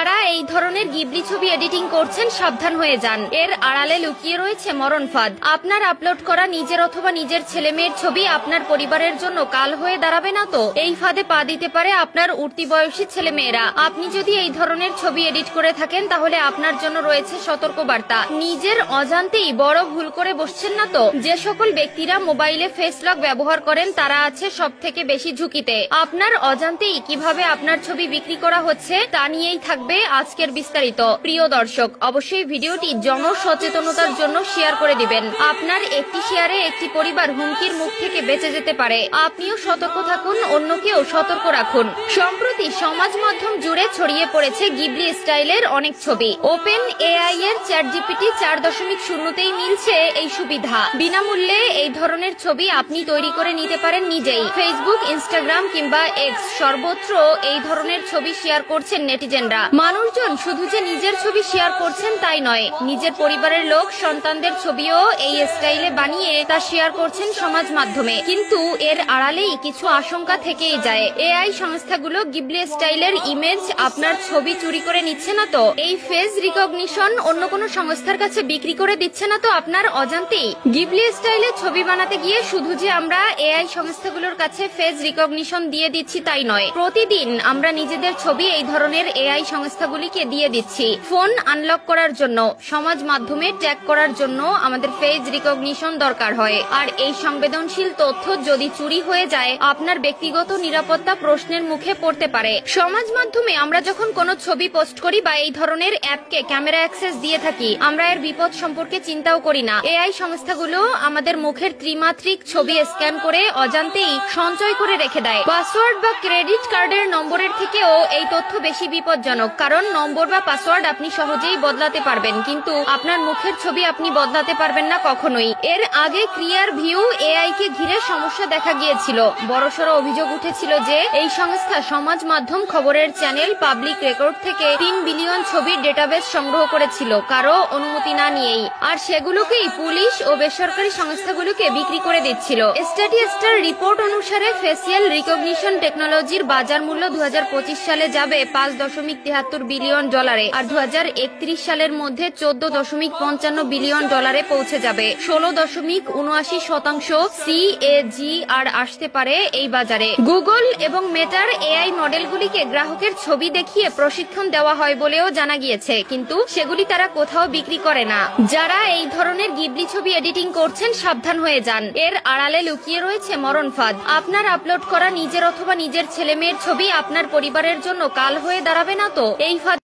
যারা এই ধরনের গিবলি ছবি এডিটিং করছেন সাবধান হয়ে যান, এর আড়ালে লুকিয়ে রয়েছে মরণ ফাঁদ। আপনার আপলোড করা নিজের অথবা নিজের ছেলে মেয়ের ছবি আপনার পরিবারের জন্য কাল হয়ে দাঁড়াবে না তো? এই ফাঁদে পা দিতে পারে আপনার উঠতি বয়সী ছেলে মেয়েরা। আপনি যদি এই ধরনের ছবি এডিট করে থাকেন তাহলে আপনার জন্য রয়েছে সতর্কবার্তা। নিজের অজান্তেই বড় ভুল করে বসছেন না তো? যে সকল ব্যক্তিরা মোবাইলে ফেস লক ব্যবহার করেন তারা আছে সব থেকে বেশি ঝুঁকিতে। আপনার অজান্তেই কিভাবে আপনার ছবি বিক্রি করা হচ্ছে তা নিয়েই থাকবে আজকের বিস্তারিত। প্রিয় দর্শক, অবশ্যই ভিডিওটি জনসচেতনতার জন্য শেয়ার করে দিবেন। আপনার একটি শেয়ারে একটি পরিবার হুমকির মুখ থেকে বেঁচে যেতে পারে। আপনিও সতর্ক থাকুন, অন্যকেও সতর্ক রাখুন। সম্প্রতি সমাজ মাধ্যম জুড়ে ছড়িয়ে পড়েছে গিবলি স্টাইলের অনেক ছবি। ওপেন এআই এর চ্যাটজিপিটি 4.0তেই মিলছে এই সুবিধা। বিনামূল্যে এই ধরনের ছবি আপনি তৈরি করে নিতে পারেন নিজেই। ফেসবুক, ইনস্টাগ্রাম কিংবা এক্স সর্বত্র এই ধরনের ছবি শেয়ার করছেন নেটিজেনরা। মানুষজন শুধু যে নিজের ছবি শেয়ার করছেন তাই নয়, নিজের পরিবারের লোক, সন্তানদের ছবিও এই স্টাইলে বানিয়ে তা শেয়ার করছেন সমাজ মাধ্যমে। কিন্তু এর আড়ালেই কিছু আশঙ্কা থেকেই যায়। এআই সংস্থাগুলো গিবলি স্টাইলের ইমেজ, আপনার ছবি চুরি করে নিচ্ছে না তো? এই ফেস রিকগনিশন অন্য কোনো সংস্থার কাছে বিক্রি করে দিচ্ছে না তো আপনার অজান্তেই? গিবলি স্টাইলে ছবি বানাতে গিয়ে শুধু যে আমরা এআই সংস্থাগুলোর কাছে ফেস রিকগনিশন দিয়ে দিচ্ছি তাই নয়, প্রতিদিন আমরা নিজেদের ছবি এই ধরনের এআই সংস্থাগুলিকে দিয়ে দিচ্ছি। ফোন আনলক করার জন্য, সমাজ মাধ্যমে ট্যাগ করার জন্য আমাদের ফেস রিকগনিশন দরকার হয়। আর এই সংবেদনশীল তথ্য যদি চুরি হয়ে যায়, আপনার ব্যক্তিগত নিরাপত্তা প্রশ্নের মুখে পড়তে পারে। সমাজ মাধ্যমে আমরা যখন কোনো ছবি পোস্ট করি বা এই ধরনের অ্যাপকে ক্যামেরা অ্যাক্সেস দিয়ে থাকি, আমরা এর বিপদ সম্পর্কে চিন্তাও করি না। এআই সংস্থাগুলো আমাদের মুখের ত্রিমাত্রিক ছবি স্ক্যান করে অজান্তেই সঞ্চয় করে রেখে দেয়। পাসওয়ার্ড বা ক্রেডিট কার্ডের নম্বরের থেকেও এই তথ্য বেশি বিপজ্জনক, কারণ নম্বর বা পাসওয়ার্ড আপনি সহজেই বদলাতে পারবেন, কিন্তু আপনার মুখের ছবি আপনি বদলাতে পারবেন না কখনোই। এর আগে ক্লিয়ার ভিউ এআই কে ঘিরে সমস্যা দেখা গিয়েছিল। বড়সড় অভিযোগ উঠেছিল যে এই সংস্থা সমাজ মাধ্যম, খবরের চ্যানেল, পাবলিক রেকর্ড থেকে 3 বিলিয়ন ছবির ডেটাবেস সংগ্রহ করেছিল কারো অনুমতি না নিয়েই, আর সেগুলোকেই পুলিশ ও বেসরকারি সংস্থাগুলোকে বিক্রি করে দিচ্ছিল। স্ট্যাটিস্টার রিপোর্ট অনুসারে ফেসিয়াল রিকগনিশন টেকনোলজির বাজার মূল্য 2025 সালে যাবে $5.73 বিলিয়ন, আর 2031 সালের মধ্যে $14.55 বিলিয়ন পৌঁছে যাবে। 16.79% CAGR আসতে পারে এই বাজারে। গুগল এবং মেটার এআই মডেলগুলিকে গ্রাহকের ছবি দেখিয়ে প্রশিক্ষণ দেওয়া হয় বলেও জানা গিয়েছে, কিন্তু সেগুলি তারা কোথাও বিক্রি করে না। যারা এই ধরনের গিবলি ছবি এডিটিং করছেন সাবধান হয়ে যান, এর আড়ালে লুকিয়ে রয়েছে মরণ ফাঁদ। আপনার আপলোড করা নিজের অথবা নিজের ছেলে মেয়ের ছবি আপনার পরিবারের জন্য কাল হয়ে দাঁড়াবে না তো? এই ফাঁদ